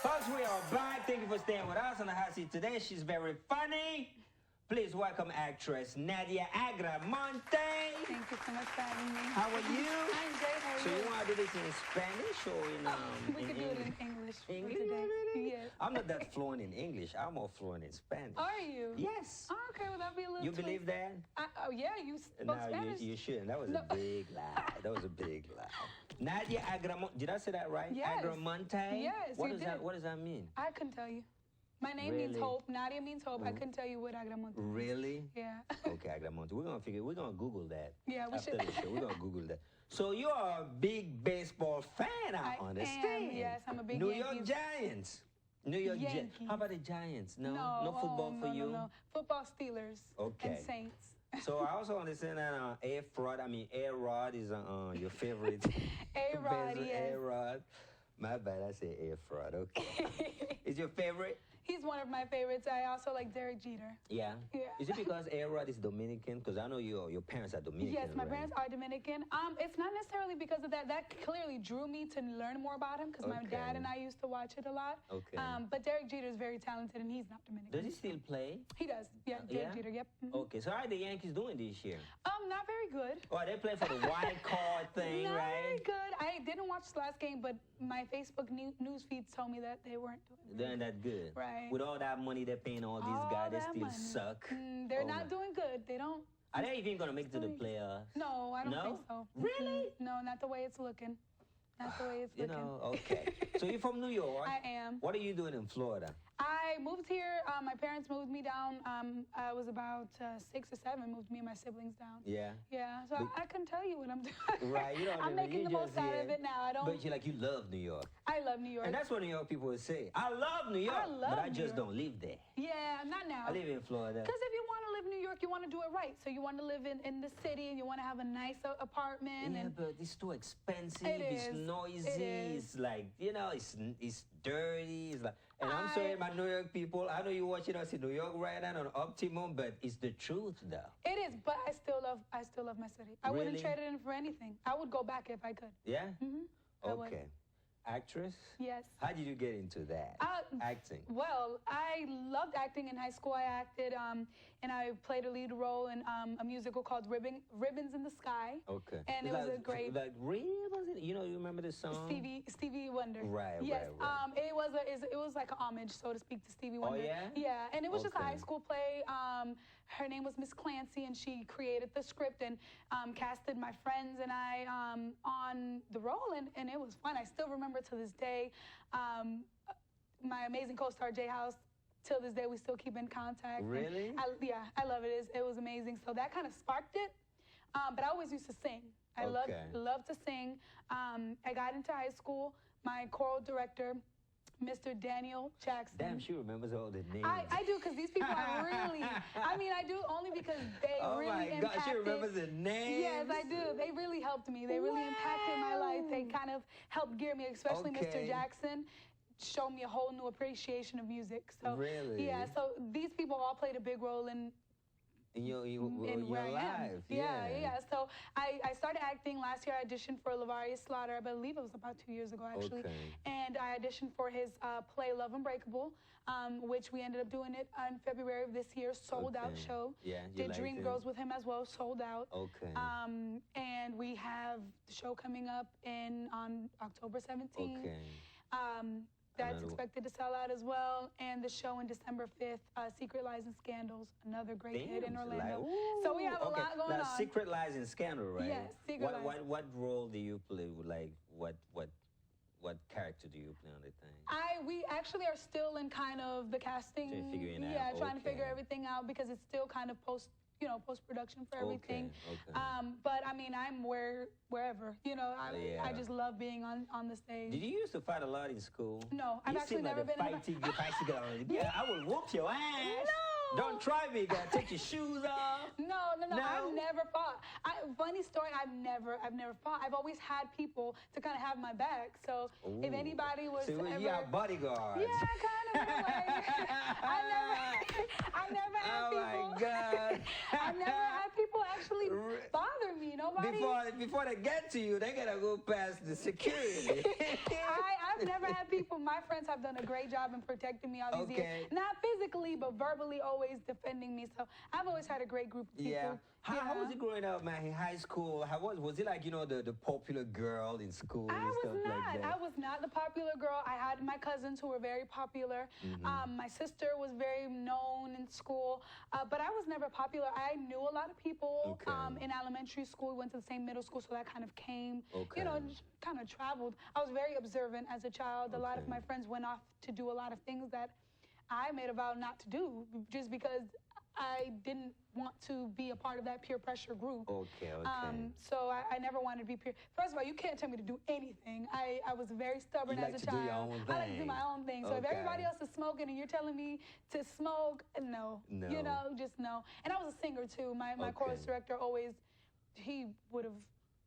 Folks, we are back. Thank you for staying with us on the hot seat today. She's very funny. Please welcome actress NADYA AGRAMONTE. Thank you so much for having me. How are you? I'm great. How are So you? you want to do this in Spanish or in we could do it in English for English? today. Really? Yes. I'm not that fluent in English. I'm more fluent in Spanish. Are you? Yes. Oh, okay, well, that'd be a little You believe twist. that? Oh, yeah, you spoke No, Spanish. you shouldn't. That was a big lie. That was a big lie. NADYA AGRAMONTE. Did I say that right? Yes. AGRAMONTE? Yes, what you does did. That, what does that mean? I couldn't tell you. My name means Really? hope. Nadia means hope. I couldn't tell you what Agramonte means. Really? Yeah. Okay, AGRAMONTE. We're gonna Google that. Yeah, we after should. the show. We're gonna Google that. So you're a big baseball fan, I understand. Yes, I'm a big New Yankees. York Giants. New York Giants. Yankees. How about the Giants? No, No, football for no, you. No. Football, Steelers, Okay. and Saints. So I also understand that A-Rod is your favorite. A-Rod, yes. A-Rod. My bad, I say A-Rod. Okay. Is your favorite? He's one of my favorites. I also like Derek Jeter. Yeah. Yeah. Is it because A-Rod is Dominican? Because I know your parents are Dominican. Yes, my right? parents are Dominican. It's not necessarily because of that. That clearly drew me to learn more about him because my Okay. dad and I used to watch it a lot. Okay. But Derek Jeter is very talented and he's not Dominican. Does he still play? He does. Yeah, Derek Jeter. Yep. Mhm. Okay, so how are the Yankees doing this year? Not very good. Oh, they play for the wild card thing, Not right? very good. I didn't watch the last game, but my Facebook news feed told me that they weren't doing They're not that good. Right. With all that money they're paying all these All guys, they that still money. suck. They're Oh, not my- doing good. They don't. Are they even gonna make it to the playoffs? No, I don't No? think so. Really? No, not the way it's looking. Not the way it's You looking. know, okay. So you're from New York. I am. What are you doing in Florida? I moved here. My parents moved me down. I was about 6 or 7. Moved me and my siblings down. Yeah. Yeah. So But- I couldn't tell you what I'm doing. Right, you don't I'm even- making you the most just out here. of it now. I don't. But you love New York. I love New York. And that's what New York people would say. I love New York, I love but I New just York. don't live there. Yeah, not now. I live in Florida. Because if you want to live in New York, you want to do it right. So you want to live in the city and you want to have a nice apartment. Yeah, and but it's too expensive. It It's is. noisy. It is. It's like, it's dirty. It's like, and I'm sorry, my New York people. I know you're watching us in New York right now on Optimum, but it's the truth, though. It is, but I still love my city. I wouldn't Really? trade it in for anything. I would go back if I could. Yeah. I would. Okay. Actress. Yes. How did you get into that? Acting. Well, I loved acting in high school. I acted, and I played a lead role in a musical called Ribbons in the Sky. Okay. And it was a great. Like ribbons. You remember the song? Stevie Wonder. Right. Yes. Right. It was like a homage, so to speak, to Stevie Wonder. Oh yeah. Yeah, and it was just a Okay. high school play. Her name was Miss Clancy, and she created the script and casted my friends and I on the role, and it was fun. I still remember to this day my amazing co-star Jay House. Till this day, we still keep in contact. Really? I love it. It was amazing. So that kind of sparked it. But I always used to sing. I loved to sing. I got into high school. My choral director, Mr. Daniel Jackson. Damn, she remembers all the names. I do, because these people are really, I do only because they really impacted. Oh my God, she remembers the names. Yes, I do. They really helped me. They really impacted my life. They kind of helped gear me, especially Mr. Jackson. Showed me a whole new appreciation of music. So really? Yeah, so these people all played a big role in your where I am. life. Yeah. So I started acting last year. I auditioned for Lavarius Slaughter. I believe it was about 2 years ago, actually. Okay. And I auditioned for his play Love Unbreakable, which we ended up doing it in February of this year. Sold out show. Yeah, Did Dreamgirls with him as well. Sold out. Okay. And we have the show coming up on October 17th. Okay. That's expected to sell out as well. And the show in December 5th, Secret Lies and Scandals, another great hit in Orlando. So we have a lot going on. Secret Lies and Scandal, right? Yes, Secret Lies. What role do you play? Like, what character do you play on the thing? We actually are still in kind of the casting. So you're figuring it Yeah, out. trying to Okay. figure everything out because it's still kind of post-production for everything. Okay. But I'm wherever. I just love being on the stage. Did you used to fight a lot in school? No, I've actually never been in a feisty girl. Yeah, I will whoop your ass. No. Don't try me, girl. Take your shoes off. No. I've never fought. Funny story. I've never fought. I've always had people to kind of have my back. So if anybody was so to ever, you got bodyguards. yeah, kind of in a way. I never had people. Oh my God. I never had people actually bother me. Nobody. Before they get to you, they gotta go past the security. I've never had people. My friends have done a great job in protecting me all these years. Not physically, but verbally, always defending me. So I've always had a great group of people. Yeah. How was it growing up, man? In high school, how was it like? You know, the popular girl in school and stuff like that? I was not the popular girl. I had my cousins who were very popular. My sister was very known in school, but I was never popular. I knew a lot of people in elementary school. We went to the same middle school, so that kind of came, you know, just kind of traveled. I was very observant as a child. A lot of my friends went off to do a lot of things that I made a vow not to do, just because I didn't want to be a part of that peer pressure group. So I never wanted to be peer. First of all, you can't tell me to do anything. I was very stubborn as a child. You like to do your own thing. I like to do my own thing. So if everybody else is smoking and you're telling me to smoke, no. You know, just no. And I was a singer too. My chorus director always, he would have.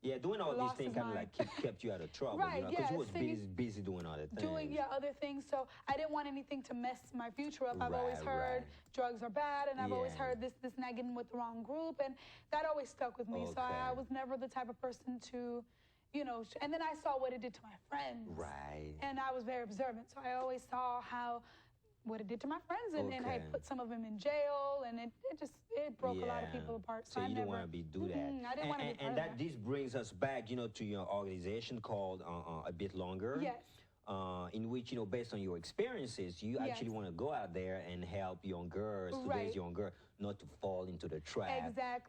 Yeah, doing all these things kind of like kept you out of trouble, right? You know, because you was busy doing other things. Doing other things. So I didn't want anything to mess my future up. I've always heard drugs are bad, and I've always heard this and I getting with the wrong group, and that always stuck with me. So I was never the type of person to, you know. And then I saw what it did to my friends. Right. And I was very observant, so I always saw what it did to my friends, and I put some of them in jail, and it broke a lot of people apart. So you didn't want to do that. I didn't want to be part of that. This brings us back, you know, to your organization called A Bit Longer. Yes. In which, you know, based on your experiences, you actually want to go out there and help young girls, today's young girl, not to fall into the trap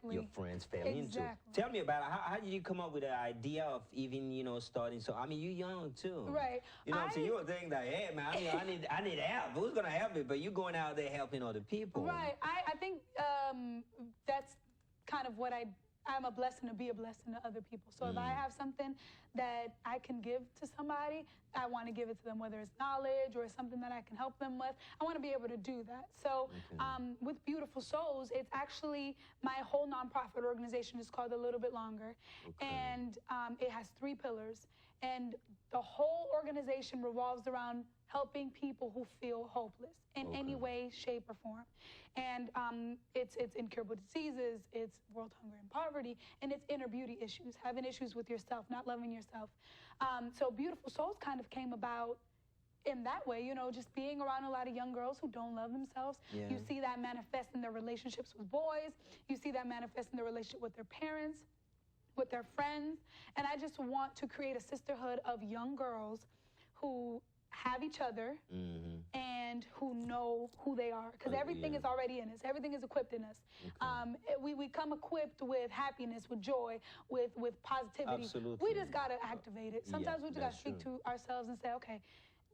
your friends fell into. Tell me about it. How did you come up with the idea of even, you know, starting? So, I mean, you're young too. Right. You know what I'm saying? You were thinking like, hey, man, I need help. Who's going to help me? But you're going out there helping other people. Right. I think that's kind of what I'm a blessing to be a blessing to other people. So if I have something that I can give to somebody, I want to give it to them, whether it's knowledge or something that I can help them with. I want to be able to do that. So with Beautiful Souls, it's actually, my whole nonprofit organization is called A Little Bit Longer. And it has 3 pillars. And the whole organization revolves around helping people who feel hopeless in any way, shape, or form. And it's incurable diseases, it's world hunger and poverty, and it's inner beauty issues, having issues with yourself, not loving yourself. So Beautiful Souls kind of came about in that way, you know, just being around a lot of young girls who don't love themselves. You see that manifest in their relationships with boys. You see that manifest in their relationship with their parents, with their friends. And I just want to create a sisterhood of young girls who have each other and who know who they are, because everything is already in us. Everything is equipped in us. We come equipped with happiness, with joy, with positivity. We just got to activate it. Sometimes we just got to speak to ourselves and say, okay,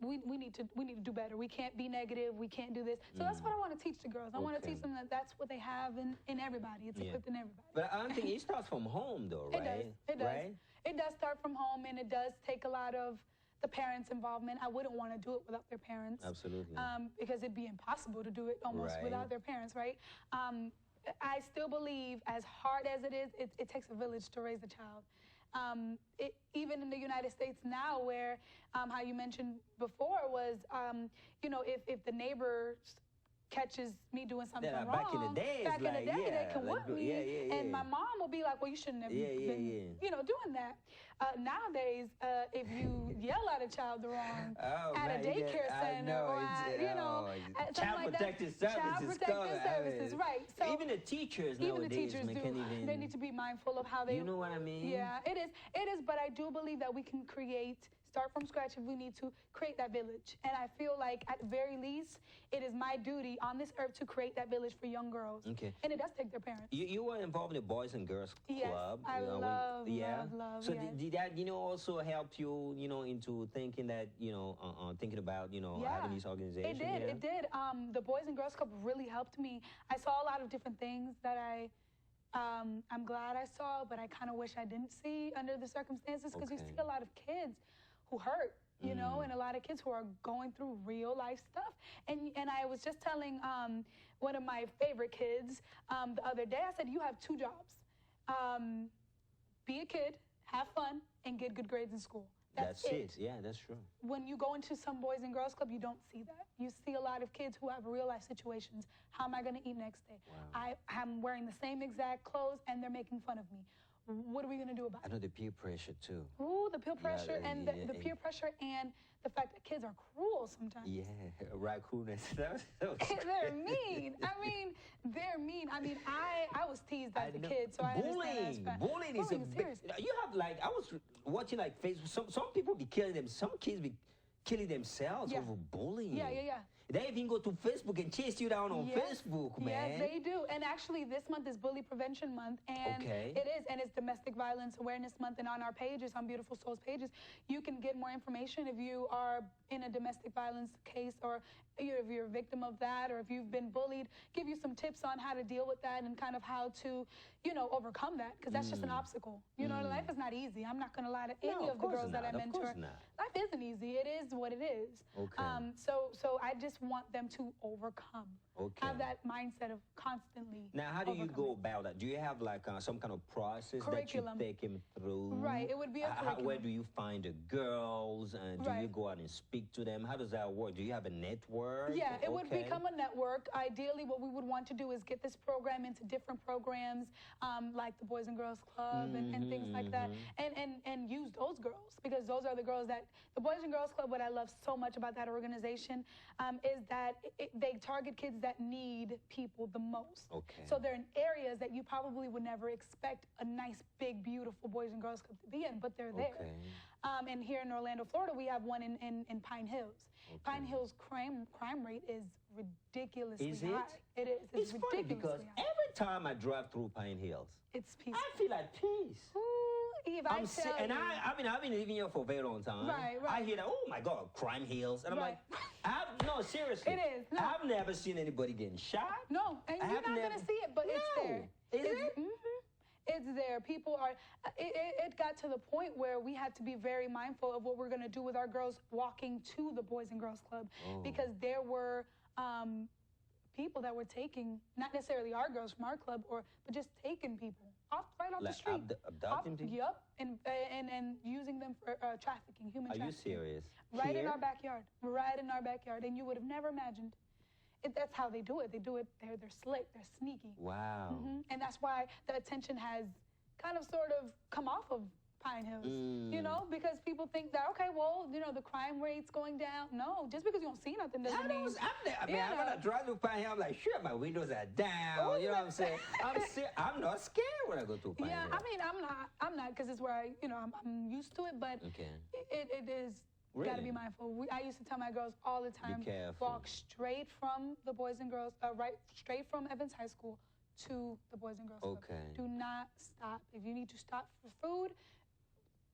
we need to do better. We can't be negative. We can't do this. So that's what I want to teach the girls. I want to teach them that that's what they have in everybody. It's equipped in everybody. But I don't think it starts from home, though, right? It does. Right? It does start from home, and it does take a lot of the parents' involvement. I wouldn't want to do it without their parents. Absolutely. Because it'd be impossible to do it almost without their parents, right? I still believe, as hard as it is, it takes a village to raise a child. Even in the United States now, where how you mentioned before was, you know, if the neighbors catches me doing something wrong. Back in the day, they can whoop me, and my mom will be like, "Well, you shouldn't have been, you know, doing that." Nowadays, if you yell at a child wrong at a daycare center or at, you know, at Child Protective Services, right? So even the teachers nowadays, they need to be mindful of how they. You know what I mean? Yeah, it is. It is. But I do believe that we can start from scratch if we need to create that village. And I feel like, at the very least, it is my duty on this earth to create that village for young girls. And it does take their parents. You were involved in the Boys and Girls Club. I love. So did that, you know, also help you, you know, into thinking that, you know, thinking about, you know, having these organizations? It did. The Boys and Girls Club really helped me. I saw a lot of different things that I'm glad I saw, but I kind of wish I didn't see under the circumstances, because you see a lot of kids who hurt, you know, and a lot of kids who are going through real life stuff. And I was just telling one of my favorite kids the other day, I said, you have 2 jobs. Be a kid, have fun, and get good grades in school. That's it. Yeah, that's true. When you go into some Boys and Girls Club, you don't see that. You see a lot of kids who have real life situations. How am I going to eat next day? Wow. I'm wearing the same exact clothes and they're making fun of me. What are we going to do about it? I know the peer pressure too. Ooh, the peer pressure and the peer pressure and the fact that kids are cruel sometimes. Yeah, raccooness. They're mean. I mean, they're mean. I mean, I was teased as a kid, so I understand that. Bullying is a big. You have like, I was watching like Facebook. Some people be killing them. Some kids be killing themselves over bullying. Yeah. They even go to Facebook and chase you down on Facebook, man. Yes, they do. And actually, this month is Bully Prevention Month, and it is, and it's Domestic Violence Awareness Month. And on our pages, on Beautiful Souls pages, you can get more information if you are in a domestic violence case, or if you're a victim of that, or if you've been bullied. Give you some tips on how to deal with that and kind of how to, overcome that, because that's just an obstacle. Life is not easy. I'm not going to lie to any of the girls that I mentor. Life isn't easy. It is what it is. Okay. So I just want them to overcome. Okay. Have that mindset of constantly. Now, how do you go about that? Do you have like some kind of process that you take him through? Right. It would be a curriculum. Where do you find the girls? Do you go out and speak to them? How does that work? Do you have a network? Yeah, it would become a network. Ideally, what we would want to do is get this program into different programs, like the Boys and Girls Club and things like that, and use those girls, because those are the girls that the Boys and Girls Club. What I love so much about that organization is that they target kids that need people the most. Okay. So they're in areas that you probably would never expect a nice, big, beautiful Boys and Girls Club to be in, but they're there. Okay. And here in Orlando, Florida, we have one in Pine Hills. Okay. Pine Hills crime rate is ridiculously high. It is. It's funny because every time I drive through Pine Hills, it's peaceful. I feel at peace. Ooh, Eve, I've been living here for a very long time. Right. I hear that, oh my God, crime hills. And I'm like, no, seriously. It is. No. I've never seen anybody getting shot. No, and you're not going to see it, but it's there. Is it? It's there. People are, it got to the point where we had to be very mindful of what we're going to do with our girls walking to the Boys and Girls Club, because there were people that were taking, not necessarily our girls from our club, but just taking people right off the street. Abducting people? Yep, and using them for trafficking, human trafficking. Are you serious? Right in our backyard. Right in our backyard. And you would have never imagined. That's how they do it. They do it, they're slick, they're sneaky. Wow. And that's why the attention has kind of sort of come off of Pine Hills, because people think that, okay, well, the crime rate's going down. No, just because you don't see nothing doesn't mean. When I drive through Pine Hill, I'm like, sure, my windows are down. You know what I'm saying? I'm not scared when I go through Pine Hill. Yeah, I mean, I'm not, because it's where I'm used to it, but it is. Really? Got to be mindful. I used to tell my girls all the time, be careful. Walk straight from the Boys and Girls, straight from Evans High School to the Boys and Girls Club. Okay. Do not stop. If you need to stop for food,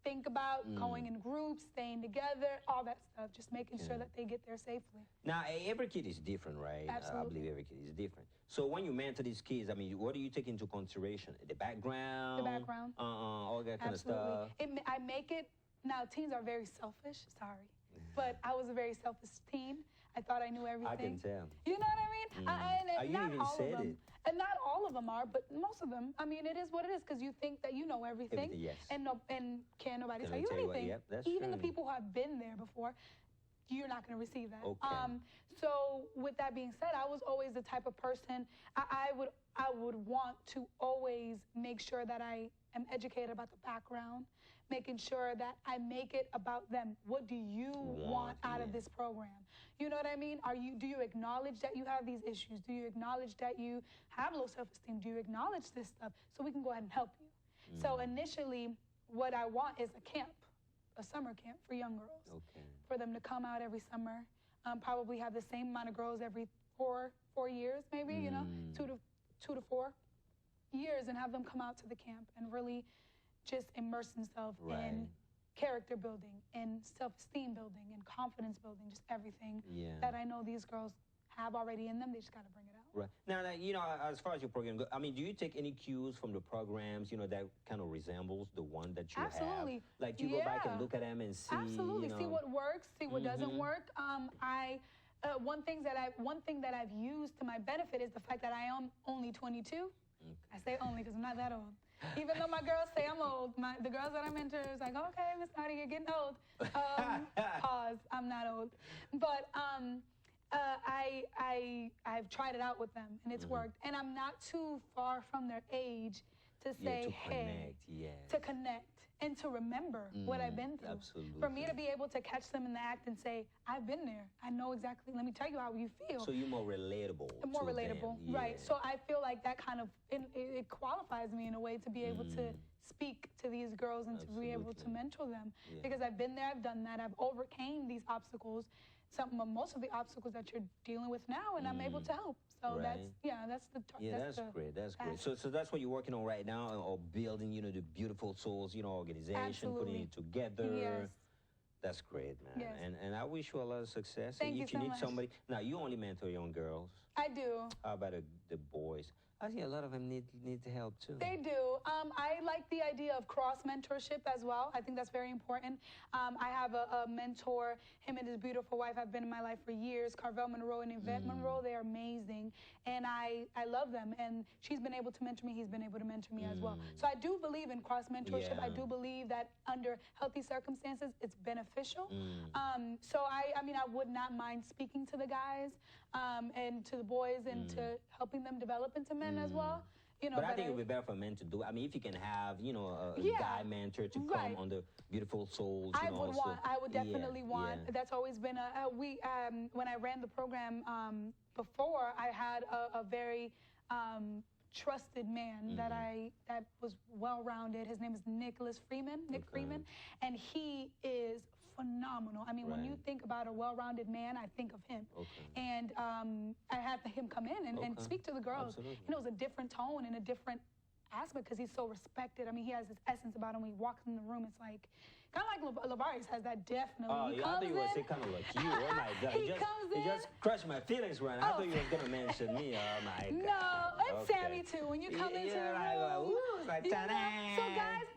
think about going in groups, staying together, all that stuff, just making sure that they get there safely. Now, every kid is different, right? Absolutely. I believe every kid is different. So when you mentor these kids, I mean, what do you take into consideration? The background? The background. All that kind of stuff? I make it. Now, teens are very selfish, sorry, but I was a very selfish teen. I thought I knew everything. I can tell. You know what I mean? You even said it. And not all of them are, but most of them. I mean, it is what it is, because you think that you know everything. Yes. And can't nobody tell you anything. That's even true. the people who have been there before, you're not going to receive that. Okay. So with that being said, I was always the type of person, I would want to always make sure that I am educated about the background, making sure that I make it about them. What do you want out of this program? You know what I mean? Do you acknowledge that you have these issues? Do you acknowledge that you have low self-esteem? Do you acknowledge this stuff so we can go ahead and help you? So initially, what I want is a camp, a summer camp for young girls. Okay. For them to come out every summer, probably have the same amount of girls every four years, maybe, 2 to 4 years, and have them come out to the camp and really just immerse themselves in character building and self-esteem building and confidence building, just everything that I know these girls have already in them. They just got to bring it out. Right. Now, as far as your program goes, I mean, do you take any cues from the programs, that kind of resembles the one that you Absolutely. have? Like, you go back and look at them and see, Absolutely. See what works, see what doesn't work. One thing that I've used to my benefit is the fact that I am only 22. I say only because I'm not that old. Even though my girls say I'm old, the girls that I mentor is like, okay, Miss Nadia, you're getting old. Pause. I'm not old, but I've tried it out with them and it's worked, and I'm not too far from their age to say, to connect and to remember what I've been through. Absolutely. For me to be able to catch them in the act and say, I've been there. I know exactly. Let me tell you how you feel. So you're more relatable. More to relatable, them. right? So I feel like that kind of it qualifies me in a way to be able to speak to these girls and to be able to mentor them, because I've been there, I've done that, I've overcame these obstacles, most of the obstacles that you're dealing with now, and I'm able to help. So that's great. That's great. So that's what you're working on right now, or building, the Beautiful Souls, organization, putting it together. Yes. That's great, man. Yes. And I wish you a lot of success. Thank you if you so need much. somebody, now you only mentor young girls. I do. How about the boys? I think a lot of them need help too. They do. I like the idea of cross mentorship as well. I think that's very important. I have a mentor. Him and his beautiful wife have been in my life for years. Carvel Monroe and Yvette Monroe. They are amazing, and I love them. And she's been able to mentor me. He's been able to mentor me as well. So I do believe in cross mentorship. I do believe that under healthy circumstances, it's beneficial. So I mean, I would not mind speaking to the guys and to the boys and to helping them develop into men as well. But I think it would be better for men to do. I mean, if you can have, a guy mentor to come on the Beautiful Souls. I would definitely want. That's always been when I ran the program before, I had a very trusted man that was well-rounded. His name is Nick Freeman, and he is phenomenal. I mean, when you think about a well-rounded man, I think of him. And I had him come in and speak to the girls. And it was a different tone and a different aspect because he's so respected. I mean, he has this essence about him. When he walks in the room, it's like, kind of like Lavarius has that definitely. Oh, I thought you were saying kind of like you. Oh my God. It just crushed my feelings right now. I thought you were going to mention me. Oh my God. No, it's Sammy too. When you come into the room. It's like, so guys,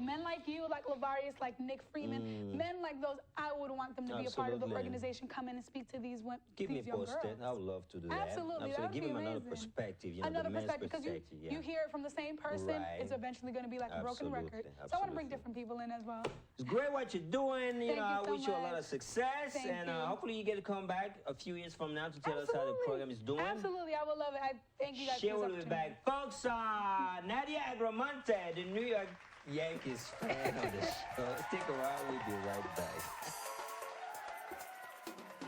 men like you, like Lavarius, like Nick Freeman, men like those, I would want them to be a part of the organization, come in and speak to these young girls. Keep me posted. I would love to do that. Absolutely. Give them another perspective. Another perspective, because you hear it from the same person, it's eventually going to be like a broken record. So I want to bring different people in as well. It's great what you're doing. I wish you a lot of success. Thank you. Hopefully you get to come back a few years from now to tell us how the program is doing. Absolutely. I would love it. I thank you guys She for this will be back. Folks, Nadia Agramonte, the New York Yankees fan of the show. Stick around. We'll be right back.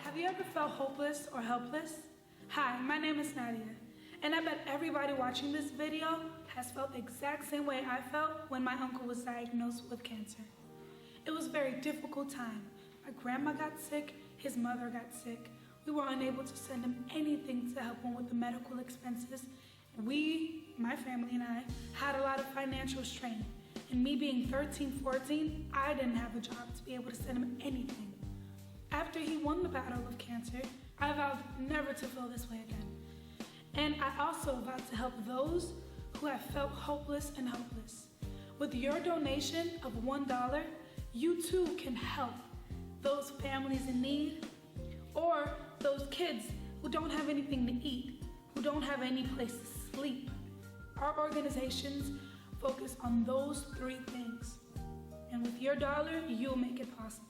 Have you ever felt hopeless or helpless? Hi, my name is Nadia, and I bet everybody watching this video has felt the exact same way I felt when my uncle was diagnosed with cancer. It was a very difficult time. My grandma got sick, his mother got sick. We were unable to send him anything to help him with the medical expenses. And we, my family and I, had a lot of financial strain. And me being 13, 14, I didn't have a job to be able to send him anything. After he won the battle of cancer, I vowed never to feel this way again. And I also vowed to help those who have felt hopeless and helpless. With your donation of $1, you too can help those families in need, or those kids who don't have anything to eat, who don't have any place to sleep. Our organizations focus on those three things. And with your dollar, you'll make it possible.